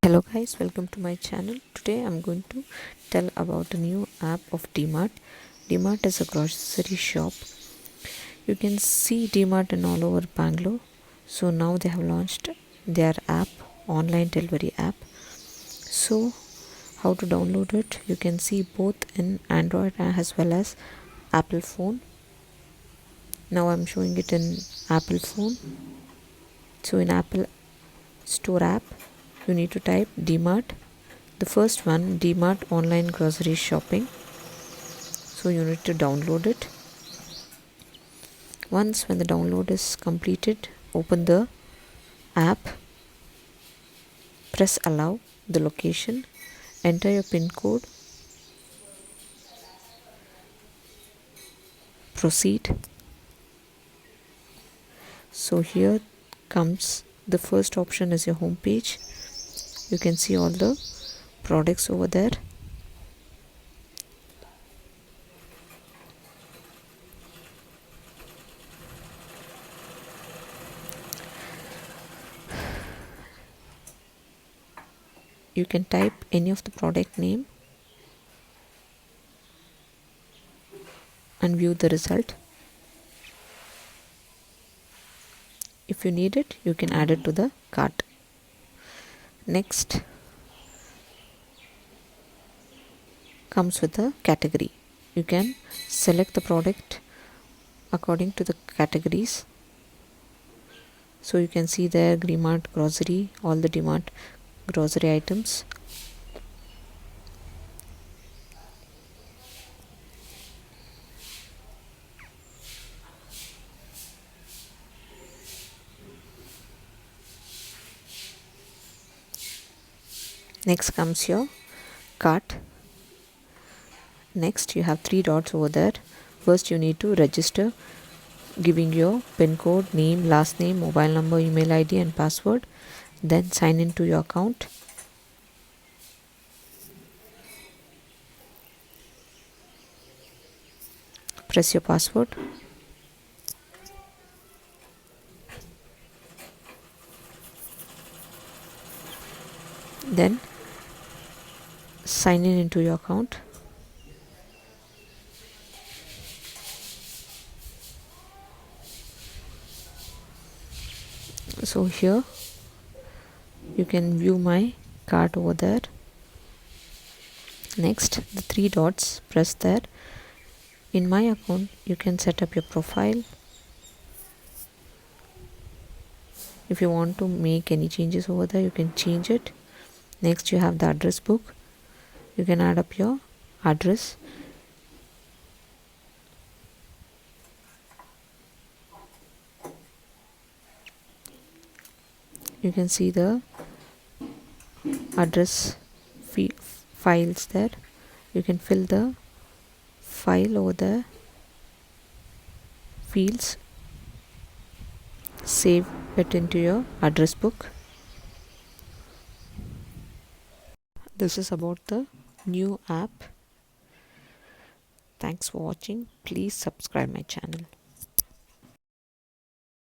Hello guys, welcome to my channel. Today I'm going to tell about a new app of Dmart. Dmart is a grocery shop. You can see Dmart in all over Bangalore. So now they have launched their app, online delivery app. So how to download it? You can see both in Android as well as Apple phone. Now I'm showing it in Apple phone. So in Apple Store app, you need to type Dmart. The first one, Dmart online grocery shopping. So you need to download it. Once when the download is completed, open the app, press allow the location, enter your pin code, proceed. So here comes the first option is your home page. You can see all the products over there. You can type any of the product name and view the result. If you need it, you can add it to the cart. Next comes with a category. You can select the product according to the categories. So you can see there Dmart grocery, all the Dmart grocery items. Next comes your cart. Next you have three dots over there. First you need to register, giving your pin code, name, last name, mobile number, email ID and password. Then sign into your account. Press your password. Then sign in into your account. So here you can view my cart over there. Next, the three dots, press there. In my account you can set up your profile. If you want to make any changes over there, you can change it. Next you have the address book. You can add up your address. You can see the address files there. You can fill the file over there, fields, save it into your address book. This is about the new app. Thanks for watching. Please subscribe my channel.